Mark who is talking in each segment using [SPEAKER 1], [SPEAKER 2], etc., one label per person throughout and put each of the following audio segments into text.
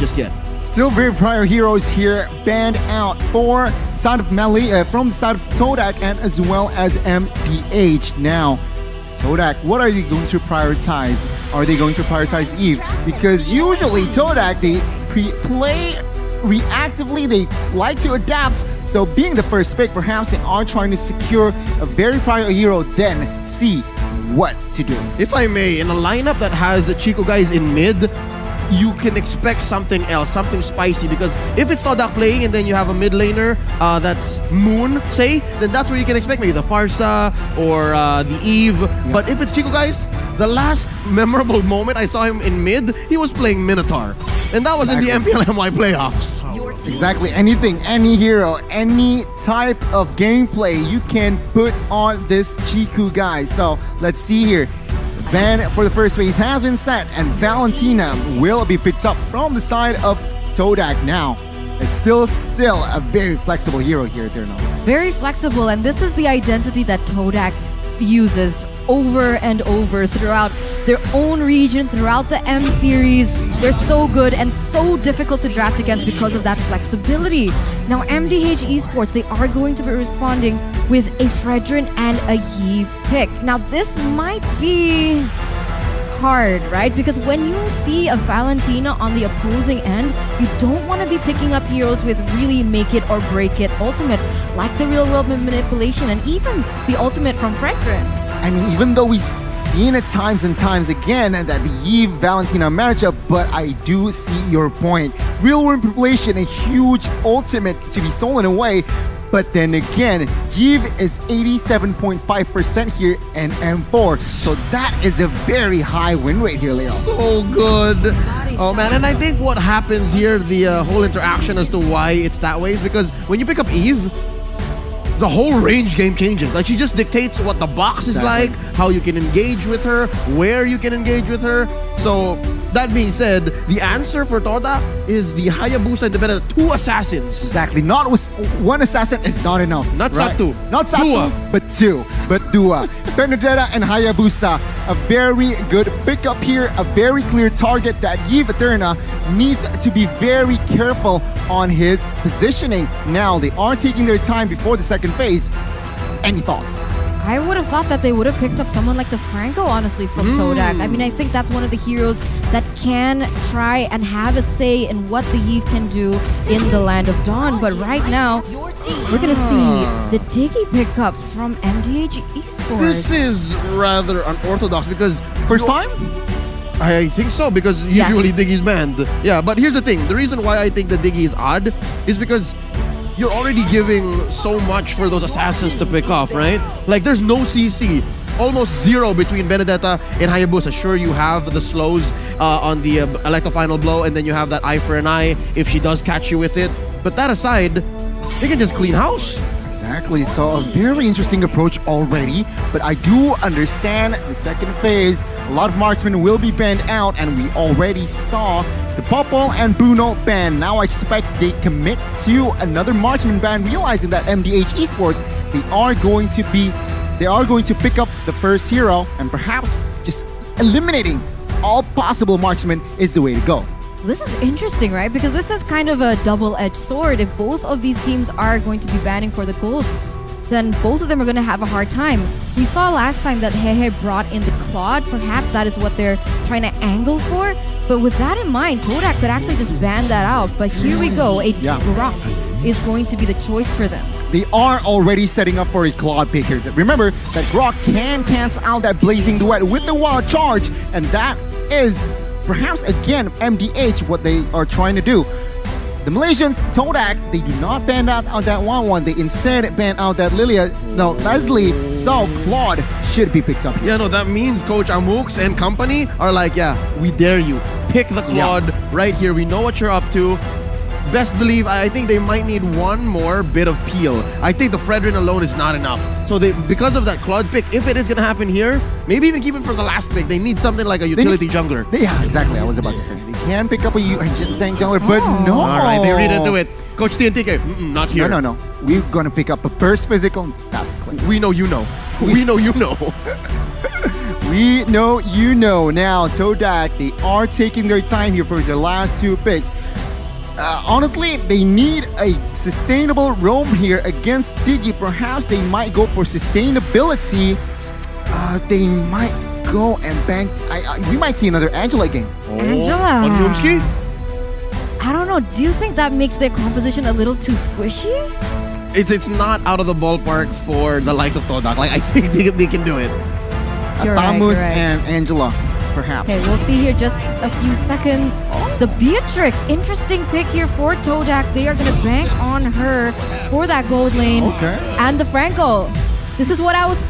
[SPEAKER 1] just yet.
[SPEAKER 2] Still very prior heroes here banned out for side of from the side of Todak and as well as MDH. Now, Todak, what are they going to prioritize? Are they going to prioritize Eve? Because usually Todak, they play reactively, they like to adapt. So being the first pick, perhaps they are trying to secure a very prior hero, then see what to do.
[SPEAKER 1] If I may, in a lineup that has the Chico guys in mid, you can expect something else, something spicy, because if it's Todak playing and then you have a mid laner that's Moon, say, then that's where you can expect maybe the Farsa or the Eve. Yeah. But if it's Chico guys, the last memorable moment I saw him in mid, he was playing Minotaur. And that was in the MPLMY playoffs.
[SPEAKER 2] Exactly. Anything, any hero, any type of gameplay you can put on this Chiku guy. So let's see here. Ban for the first phase has been set, and Valentina will be picked up from the side of Todak. Now, it's still a very flexible hero here, Eterno.
[SPEAKER 3] Very flexible, and this is the identity that Todak uses over and over throughout their own region, throughout the M series. They're so good and so difficult to draft against because of that flexibility. Now, MDH Esports, they are going to be responding with a Fredrin and a Yve pick. Now, this might be hard, right? Because when you see a Valentina on the opposing end, you don't want to be picking up heroes with really make it or break it ultimates, like the real world manipulation and even the ultimate from Fredrin.
[SPEAKER 2] I mean, even though we've seen it times and times again that the Yve Valentina matchup, but I do see your point. Real world manipulation, a huge ultimate to be stolen away. But then again, Yve is 87.5% here in M4. So that is a very high win rate here, Leo.
[SPEAKER 1] So good. Oh man, and I think what happens here, the whole interaction as to why it's that way is because when you pick up Eve, the whole range game changes. Like, she just dictates what the box is like, how you can engage with her, where you can engage with her. So, that being said, the answer for Todak is the Hayabusa and the better 2 assassins.
[SPEAKER 2] Exactly. Not with 1 assassin is not enough.
[SPEAKER 1] Not
[SPEAKER 2] right?
[SPEAKER 1] Satu.
[SPEAKER 2] Not Satu,
[SPEAKER 1] Dua.
[SPEAKER 2] but 2. But Dua. Benedetta and Hayabusa. A very good pickup here. A very clear target that Yve Eterna needs to be very careful on his positioning. Now, they are taking their time before the second phase. Any thoughts?
[SPEAKER 3] I would have thought that they would have picked up someone like the Franco, honestly, from Todak. I mean, I think that's one of the heroes that can try and have a say in what the Yve can do in the Land of Dawn. But right now, we're going to see the Diggy pickup from MDH Esports.
[SPEAKER 1] This is rather unorthodox because...
[SPEAKER 2] First time?
[SPEAKER 1] I think so, because usually Diggy's banned. Yeah, but here's the thing. The reason why I think the Diggy is odd is because you're already giving so much for those assassins to pick off, right? Like, there's no CC. Almost 0 between Benedetta and Hayabusa. Sure, you have the slows on the Electro Final Blow, and then you have that eye for an eye if she does catch you with it. But that aside, they can just clean house.
[SPEAKER 2] Exactly, so a very interesting approach already, but I do understand the second phase. A lot of marksmen will be banned out, and we already saw the Popol and Bruno ban. Now I expect they commit to another marksman ban, realizing that MDH Esports, they are going to pick up the first hero, and perhaps just eliminating all possible marksmen is the way to go.
[SPEAKER 3] This is interesting, right? Because this is kind of a double-edged sword. If both of these teams are going to be banning for the gold, then both of them are going to have a hard time. We saw last time that Hehe brought in the Claude. Perhaps that is what they're trying to angle for. But with that in mind, Todak could actually just ban that out. But here we go. A drop is going to be the choice for them.
[SPEAKER 2] They are already setting up for a Claude pick here. Remember that Grok can cancel out that Blazing Duet with the Wild Charge. And that is... perhaps again, MDH, what they are trying to do. The Malaysians, Todak, they do not ban out that 1-1. They instead ban out that Leslie. So Claude should be picked up here.
[SPEAKER 1] Yeah, no, that means Coach Amux and company are like, yeah, we dare you. Pick the Claude right here. We know what you're up to. Best believe, I think they might need one more bit of peel. I think the Fredrin alone is not enough. So because of that Claude pick, if it is going to happen here, maybe even keep it for the last pick. They need something like a utility jungler.
[SPEAKER 2] Yeah, exactly. I was about to say. They can pick up a tank jungler, but no.
[SPEAKER 1] All right, they read into it. Coach TNTK, not here.
[SPEAKER 2] No. We're going to pick up a burst physical. That's clear.
[SPEAKER 1] We know you know. We know you know.
[SPEAKER 2] We know you know. Now, Todak, they are taking their time here for the last 2 picks. honestly, they need a sustainable roam here against Diggy. Perhaps they might go for sustainability. They might go and bank. We might see another Angela game.
[SPEAKER 3] Angela.
[SPEAKER 1] On Noomski?
[SPEAKER 3] I don't know. Do you think that makes their composition a little too squishy?
[SPEAKER 1] It's not out of the ballpark for the likes of Todak. Like, I think they can do it.
[SPEAKER 3] You're
[SPEAKER 2] Tamus
[SPEAKER 3] right.
[SPEAKER 2] and Angela, perhaps.
[SPEAKER 3] Okay, we'll see here just a few seconds. The Beatrix, interesting pick here for Todak. They are going to bank on her for that gold lane.
[SPEAKER 2] Okay.
[SPEAKER 3] And the Franco. This is what I was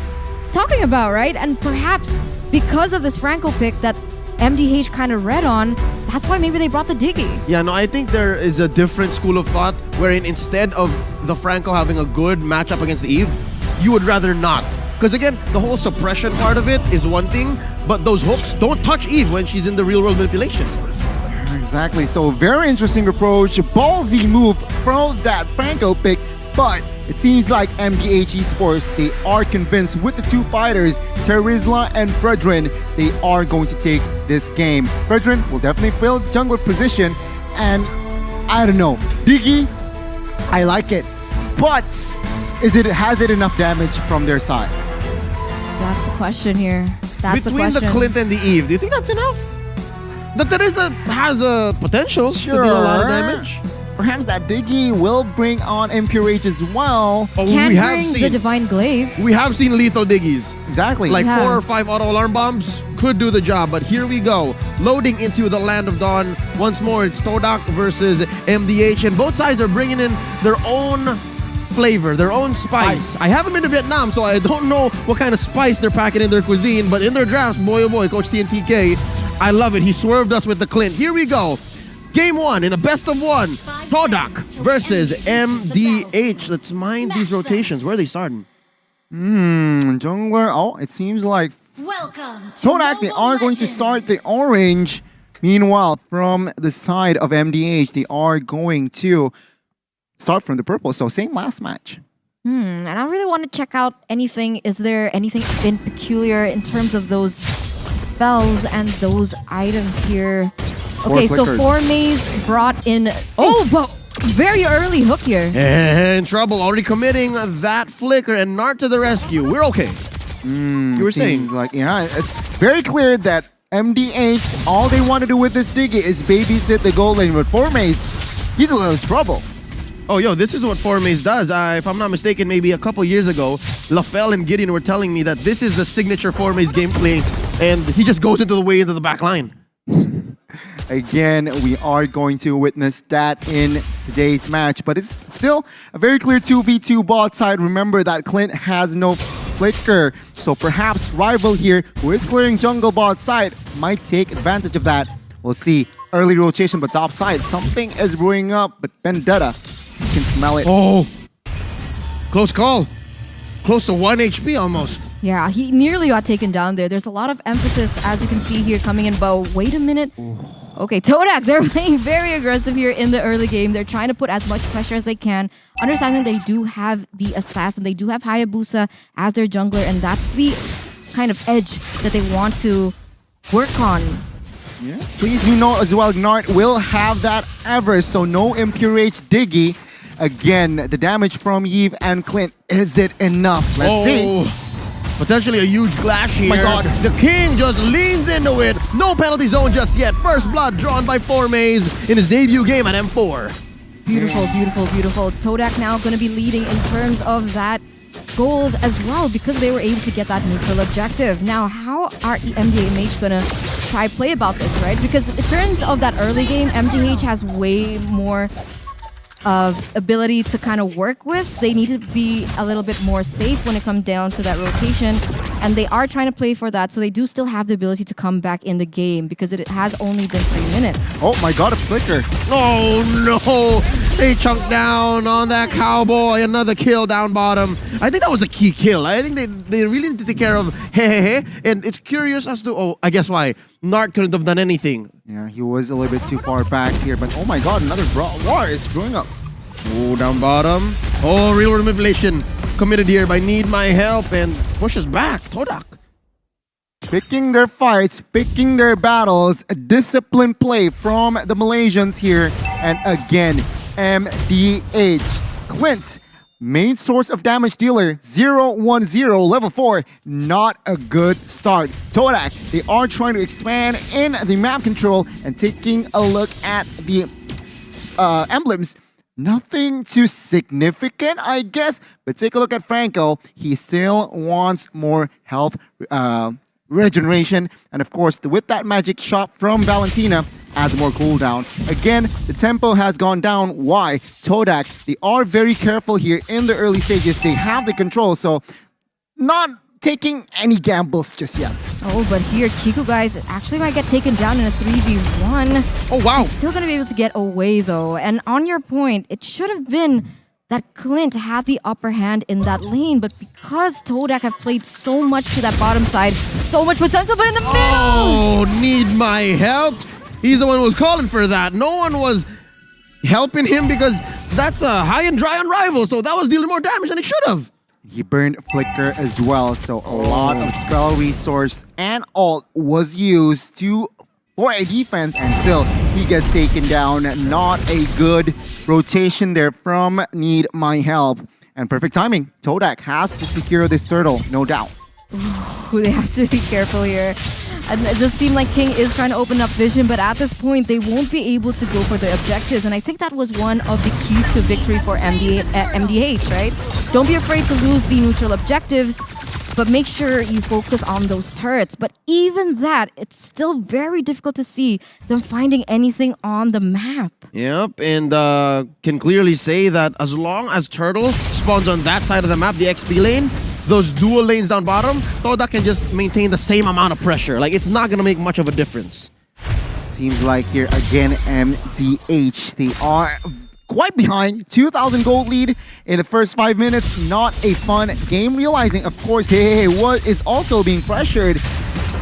[SPEAKER 3] talking about, right? And perhaps because of this Franco pick that MDH kind of read on, that's why maybe they brought the Diggy.
[SPEAKER 1] Yeah, no, I think there is a different school of thought wherein instead of the Franco having a good matchup against the Eve, you would rather not. Because again, the whole suppression part of it is one thing, but those hooks don't touch Eve when she's in the real world manipulation.
[SPEAKER 2] Exactly. So very interesting approach. Ballsy move from that Franco pick, but it seems like MDH Esports, they are convinced with the two fighters, Terizla and Fredrin, they are going to take this game. Fredrin will definitely fill the jungler position, and I don't know, Diggy, I like it, but has it enough damage from their side?
[SPEAKER 3] That's the question here. That's
[SPEAKER 1] Between
[SPEAKER 3] the
[SPEAKER 1] the
[SPEAKER 3] question.
[SPEAKER 1] Clint and the Eve, do you think that's enough? The Teresa has a potential to deal a lot of damage.
[SPEAKER 2] Perhaps that Diggy will bring on Impure Age as well.
[SPEAKER 1] Oh,
[SPEAKER 3] Can
[SPEAKER 1] we have
[SPEAKER 3] bring the
[SPEAKER 1] seen
[SPEAKER 3] Divine Glaive.
[SPEAKER 1] we have seen lethal Diggies.
[SPEAKER 2] Exactly.
[SPEAKER 1] Like
[SPEAKER 3] Yeah.
[SPEAKER 1] 4 or 5 auto alarm bombs could do the job, but here we go. Loading into the Land of Dawn. Once more, it's Todak versus MDH, and both sides are bringing in their own flavor, their own spice. I haven't been to Vietnam, so I don't know what kind of spice they're packing in their cuisine, but in their draft, boy oh boy, Coach TNTK, I love it. He swerved us with the Clint. Here we go. Game 1 in a best of 1. Todak versus MDH. Let's mind these rotations. Where are they starting?
[SPEAKER 2] Jungler, oh, it seems like
[SPEAKER 4] Welcome to
[SPEAKER 2] Todak, they
[SPEAKER 4] Mobile
[SPEAKER 2] are going to
[SPEAKER 4] Legends.
[SPEAKER 2] start the orange. Meanwhile, from the side of MDH, they are going to start from the purple. So same last match.
[SPEAKER 3] And I really want to check out anything. Is there anything been peculiar in terms of those spells and those items here? Okay, so
[SPEAKER 2] flickers.
[SPEAKER 3] 4 Maze brought in. Oh, but very early hook here.
[SPEAKER 1] And Trouble already committing that flicker, and Nart to the rescue. We're okay. You were saying?
[SPEAKER 2] Seems like, yeah, it's very clear that MDH, all they want to do with this Diggy is babysit the gold lane. But Formaze, he's a little trouble.
[SPEAKER 1] Oh, yo, this is what Formaze does. If I'm not mistaken, maybe a couple years ago, LaFell and Gideon were telling me that this is the signature Formaze gameplay, and he just goes into the back line.
[SPEAKER 2] Again, we are going to witness that in today's match, but it's still a very clear 2v2 bot side. Remember that Clint has no flicker, so perhaps Rival here, who is clearing jungle bot side, might take advantage of that. We'll see. Early rotation, but top side, something is brewing up, but Vendetta can smell it.
[SPEAKER 1] Oh, close call. Close to 1 HP almost.
[SPEAKER 3] Yeah, he nearly got taken down there. There's a lot of emphasis, as you can see here, coming in. But wait a minute. Okay, Todak, they're playing very aggressive here in the early game. They're trying to put as much pressure as they can. Understanding they do have the Assassin. They do have Hayabusa as their jungler. And that's the kind of edge that they want to work on.
[SPEAKER 2] Yeah. Please do note as well, Gnart will have that ever, so no Impure Age Diggy. Again, the damage from Yves and Clint, is it enough? Let's see.
[SPEAKER 1] Potentially a huge clash here.
[SPEAKER 2] My God.
[SPEAKER 1] The King just leans into it. No penalty zone just yet. First blood drawn by Formaze in his debut game at M4.
[SPEAKER 3] Beautiful, beautiful, beautiful. Todak now going to be leading in terms of that gold as well because they were able to get that neutral objective. Now, how are MDH going to try play about this, right? Because in terms of that early game, MDH has way more of ability to kind of work with. They need to be a little bit more safe when it comes down to that rotation, and they are trying to play for that, so they do still have the ability to come back in the game because it has only been 3 minutes.
[SPEAKER 2] Oh my God, a flicker.
[SPEAKER 1] Oh no! They chunked down on that cowboy. Another kill down bottom. I think that was a key kill. I think they really need to take care of Hehehe. And it's curious as to, oh, I guess why. Nart couldn't have done anything.
[SPEAKER 2] Yeah, he was a little bit too far back here, but oh my God, another war is growing up.
[SPEAKER 1] Oh, down bottom. Oh, real world manipulation committed here by Need My Help and pushes back Todak.
[SPEAKER 2] picking their fights, picking their battles, a disciplined play from the Malaysians here. And again, MDH. Clint, main source of damage dealer, 0-1-0, level 4, not a good start. Todak, they are trying to expand in the map control and taking a look at the emblems. Nothing too significant, I guess, but take a look at Franco. He still wants more health regeneration, and of course, with that magic shot from Valentina, adds more cooldown. Again, the tempo has gone down. Why? Todak, they are very careful here in the early stages. They have the control, so not taking any gambles just yet.
[SPEAKER 3] Oh, but here, Chico, guys, actually might get taken down in a 3v1.
[SPEAKER 1] Oh, wow.
[SPEAKER 3] He's still going to be able to get away, though. And on your point, it should have been that Clint had the upper hand in that lane, but because Todak have played so much to that bottom side, so much potential, but in the middle!
[SPEAKER 1] Oh, need my help? He's the one who was calling for that. No one was helping him because that's a high and dry on rival, so that was dealing more damage than it should have.
[SPEAKER 2] He burned Flicker as well, so a lot of spell resource and ult was used for a defense, and still he gets taken down. Not a good rotation there from Need My Help. And perfect timing. Todak has to secure this turtle, no doubt.
[SPEAKER 3] Ooh, they have to be careful here. And it does seem like King is trying to open up vision, but at this point, they won't be able to go for the objectives. And I think that was one of the keys to victory for MDH, right? Don't be afraid to lose the neutral objectives, but make sure you focus on those turrets. But even that, it's still very difficult to see them finding anything on the map.
[SPEAKER 1] Yep, and can clearly say that as long as Turtle spawns on that side of the map, the XP lane, those dual lanes down bottom, Todak can just maintain the same amount of pressure. Like, it's not going to make much of a difference.
[SPEAKER 2] Seems like here again, MDH, they are quite behind. 2,000 gold lead in the first 5 minutes. Not a fun game. Realizing, of course, what is also being pressured.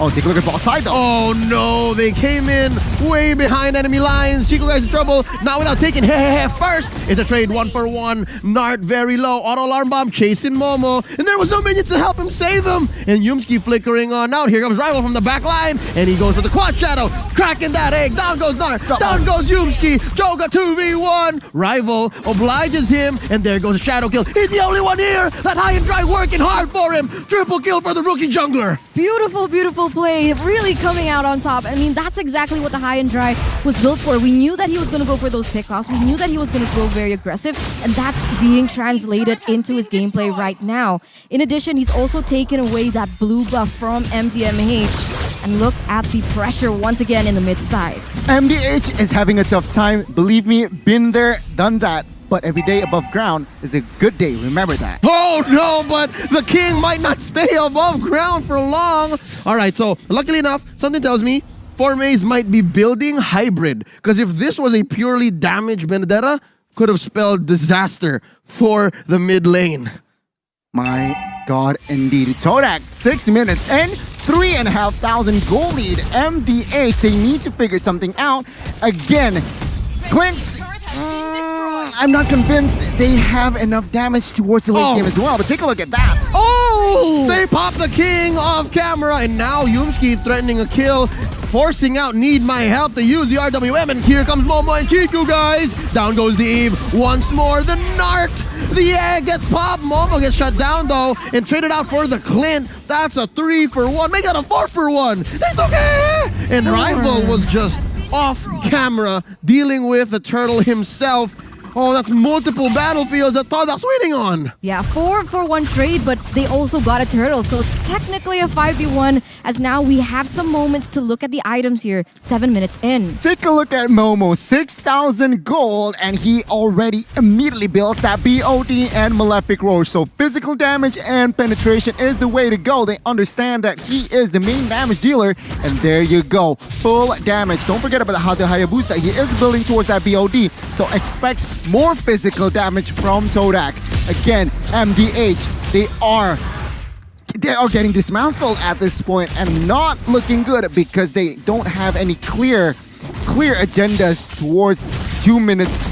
[SPEAKER 2] Oh, take a look at bot side though.
[SPEAKER 1] Oh no, they came in way behind enemy lines. Chico guys in trouble. Now without taking first. It's a trade 1-for-1. Nart very low. Auto alarm bomb chasing Momo. And there was no minions to help him save him. And Yumski flickering on out. Here comes Rival from the back line. And he goes for the quad shadow. Cracking that egg. Down goes Nart. Down goes Yumski. Joga 2v1. Rival obliges him. And there goes a shadow kill. He's the only one here. That high and dry working hard for him. Triple kill for the rookie jungler.
[SPEAKER 3] Beautiful, beautiful play, really coming out on top. I mean, that's exactly what the high and dry was built for. We knew that he was going to go for those pickoffs. We knew that he was going to go very aggressive, and that's being translated into his gameplay right now. In addition, he's also taken away that blue buff from MDMH. And look at the pressure once again in the mid side.
[SPEAKER 2] MDH is having a tough time. Believe me, been there, done that. But every day above ground is a good day. Remember that.
[SPEAKER 1] Oh no, but the king might not stay above ground for long. All right, so luckily enough, something tells me Formaze might be building hybrid. Because if this was a purely damaged Benedetta, could have spelled disaster for the mid lane.
[SPEAKER 2] My God, indeed. Todak, 6 minutes and 3,500 gold lead. MDH, they need to figure something out. Again, Clint, I'm not convinced they have enough damage towards the late game as well, but take a look at that.
[SPEAKER 1] Oh! They popped the king off camera, and now Yumski threatening a kill, forcing out Need My Help to use the RWM, and here comes Momo and Chiku, guys. Down goes the Eve once more. The Nart, the egg gets popped. Momo gets shut down, though, and traded out for the Clint. That's a 3-for-1. Make that a 4-for-1. It's okay! And Rival was just off camera, dealing with the turtle himself. Oh, that's multiple battlefields that Todak's waiting on.
[SPEAKER 3] Yeah, 4-for-1 trade, but they also got a turtle. So technically a 5v1, as now we have some moments to look at the items here. 7 minutes in.
[SPEAKER 2] Take a look at Momo, 6,000 gold, and he already immediately built that BOD and Malefic Roar. So physical damage and penetration is the way to go. They understand that he is the main damage dealer, and there you go. Full damage. Don't forget about the Hayabusa. He is building towards that BOD, so expect more physical damage from Todak. Again, MDH, they are getting dismantled at this point and not looking good because they don't have any clear agendas towards 2 minutes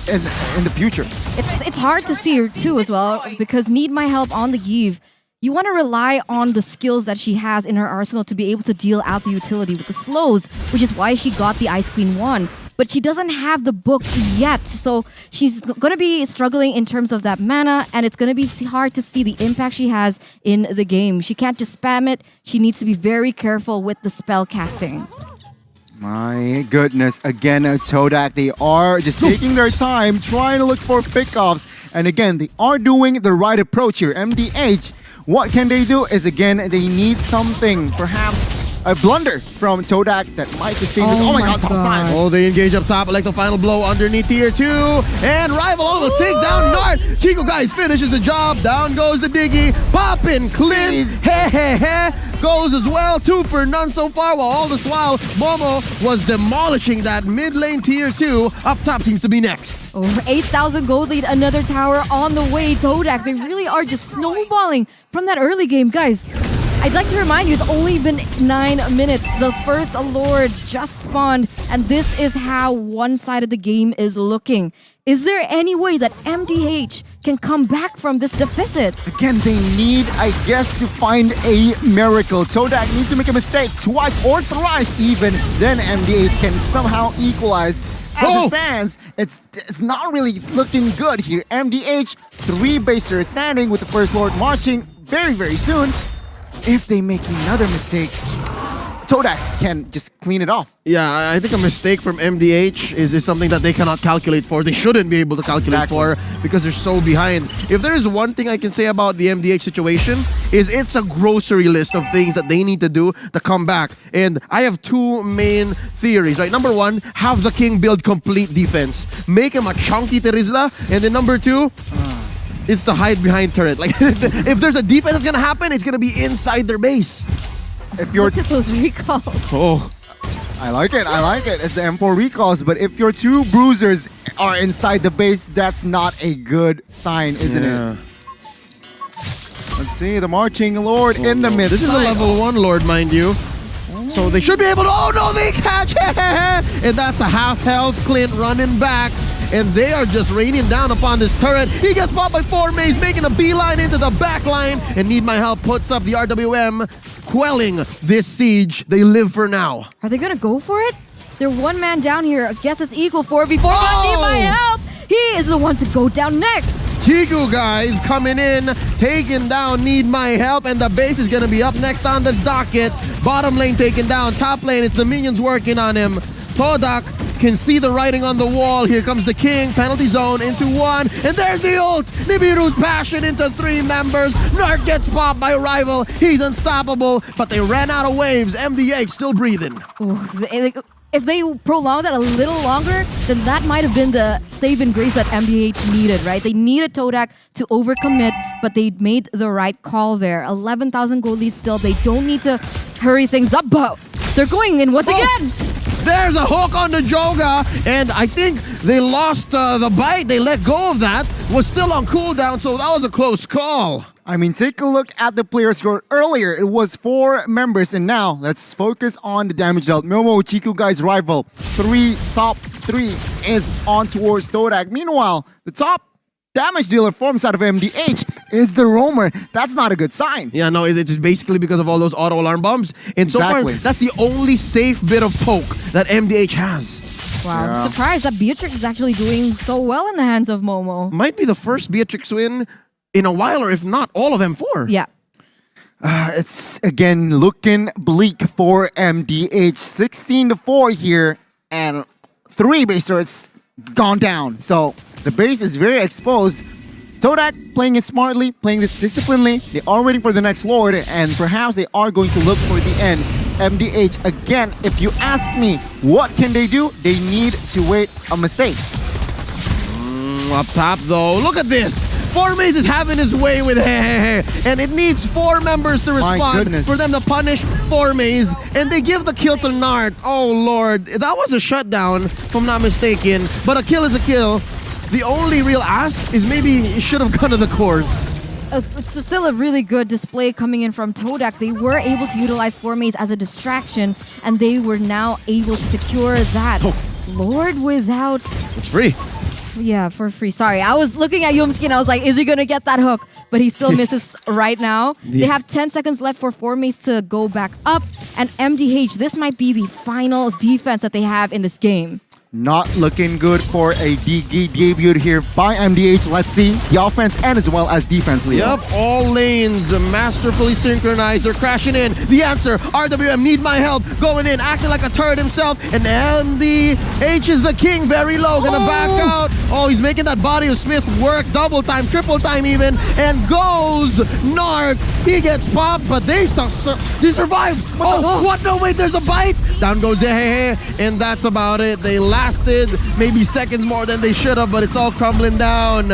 [SPEAKER 2] in the future.
[SPEAKER 3] It's hard to see too as well because Need My Help on the Eve. You want to rely on the skills that she has in her arsenal to be able to deal out the utility with the slows, which is why she got the Ice Queen 1. But she doesn't have the book yet, so she's going to be struggling in terms of that mana, and it's going to be hard to see the impact she has in the game. She can't just spam it. She needs to be very careful with the spell casting.
[SPEAKER 2] My goodness, again, Todak, they are just taking their time, trying to look for pickoffs. And again, they are doing the right approach here. MDH, what can they do is, again, they need something, perhaps a blunder from Todak that might just take oh my god, top side.
[SPEAKER 1] Oh, they engage up top, like the final blow underneath tier 2. And Rival almost take down Nart. Chico, guys, finishes the job. Down goes the Diggy. Poppin' Clint. Goes as well. 2 for none so far, while all this while, Momo was demolishing that mid lane tier 2. Up top seems to be next.
[SPEAKER 3] Over 8,000 gold lead, another tower on the way. Todak, they really are just snowballing from that early game. Guys, I'd like to remind you, it's only been 9 minutes. The first Lord just spawned, and this is how one-sided the game is looking. Is there any way that MDH can come back from this deficit?
[SPEAKER 2] Again, they need, I guess, to find a miracle. Todak needs to make a mistake twice or thrice even, then MDH can somehow equalize. As it stands, it's not really looking good here. MDH, 3 basers standing with the first Lord marching very, very soon. If they make another mistake, Todak can just clean it off.
[SPEAKER 1] Yeah, I think a mistake from MDH is something that they cannot calculate for. They shouldn't be able to calculate for because they're so behind. If there is one thing I can say about the MDH situation, is it's a grocery list of things that they need to do to come back. And I have 2 main theories, right? Number 1, have the King build complete defense. Make him a chunky Terizla. And then number 2, it's the hide behind turret. Like, if there's a defense that's gonna happen, it's gonna be inside their base.
[SPEAKER 2] If you're
[SPEAKER 3] Look at those recalls.
[SPEAKER 1] Oh,
[SPEAKER 2] I like it. I like it. It's the M4 recalls, but if your 2 bruisers are inside the base, that's not a good sign, isn't it? Let's see the marching Lord in the mid.
[SPEAKER 1] This is a level 1 Lord, mind you. So they should be able to. Oh no, they catch it! And that's a half health Clint running back. And they are just raining down upon this turret. He gets popped by 4 maze, making a beeline into the back line. And Need My Help puts up the RWM, quelling this siege. They live for now.
[SPEAKER 3] Are they gonna go for it? They're 1 man down here. I guess it's equal 4v4. But Need My Help! He is the one to go down next.
[SPEAKER 1] Chiku, guys, coming in, taking down Need My Help, and the base is gonna be up next on the docket. Bottom lane taken down, top lane, it's the minions working on him. Todak can see the writing on the wall. Here comes the King, penalty zone into 1, and there's the ult. Nibiru's passion into 3 members. Nart gets popped by Rival. He's unstoppable, but they ran out of waves. MDH still breathing.
[SPEAKER 3] Ooh, if they prolong that a little longer, then that might have been the save and grace that MDH needed, right? They needed Todak to overcommit, but they made the right call there. 11,000 gold lead still. They don't need to hurry things up, but they're going in once again.
[SPEAKER 1] There's a hook on the Joga, and I think they lost the bite. They let go of that. Was still on cooldown, so that was a close call.
[SPEAKER 2] I mean, take a look at the player score. Earlier, it was 4 members, and now let's focus on the damage dealt. Momo, Chiku, guys, Rival. Top 3 is on towards Todak. Meanwhile, the top damage dealer forms out of MDH is the Roamer. That's not a good sign.
[SPEAKER 1] Yeah, no, it's basically because of all those auto alarm bombs. And so far, that's the only safe bit of poke that MDH has.
[SPEAKER 3] Wow, yeah. I'm surprised that Beatrix is actually doing so well in the hands of Momo.
[SPEAKER 1] Might be the first Beatrix win in a while, or if not, all of M4.
[SPEAKER 3] Yeah.
[SPEAKER 2] It's, again, looking bleak for MDH. 16-4 here, and 3 base turrets gone down. So the base is very exposed. Todak playing it smartly, playing this disciplinedly. They are waiting for the next Lord, and perhaps they are going to look for the end. MDH, again, if you ask me, what can they do? They need to wait a mistake.
[SPEAKER 1] Up top, though, look at this. 4 maze is having his way with and it needs 4 members to respond for them to punish 4 maze, and they give the kill to Nart. Oh lord, that was a shutdown if I'm not mistaken, but a kill is a kill. The only real ask is maybe it should have gone to the cores.
[SPEAKER 3] It's still a really good display coming in from Todak. They were able to utilize 4 maze as a distraction, and they were now able to secure that. Lord without...
[SPEAKER 1] It's free.
[SPEAKER 3] Yeah, for free. Sorry, I was looking at Yumski and I was like, is he gonna get that hook? But he still misses right now. They have 10 seconds left for Formace to go back up. And MDH, this might be the final defense that they have in this game.
[SPEAKER 2] Not looking good for a DG debut here by MDH. Let's see the offense and as well as defense, Leo.
[SPEAKER 1] Yep, all lanes masterfully synchronized. They're crashing in. The answer, RWM need my help. Going in, acting like a turd himself. And MDH is the king, very low. Gonna back out. Oh, he's making that body of Smith work. Double time, triple time even. And goes Narc. He gets popped, but they survive. Oh, what? No, wait, there's a bite. Down goes Hehehe. And that's about it. They lasted maybe seconds more than they should have, but it's all crumbling down.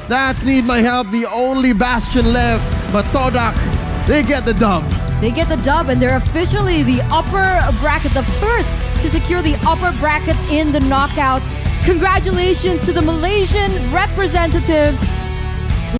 [SPEAKER 1] That need my help, the only bastion left. But Todak, they get the dub.
[SPEAKER 3] They get the dub and they're officially the upper bracket, the first to secure the upper brackets in the knockouts. Congratulations to the Malaysian representatives.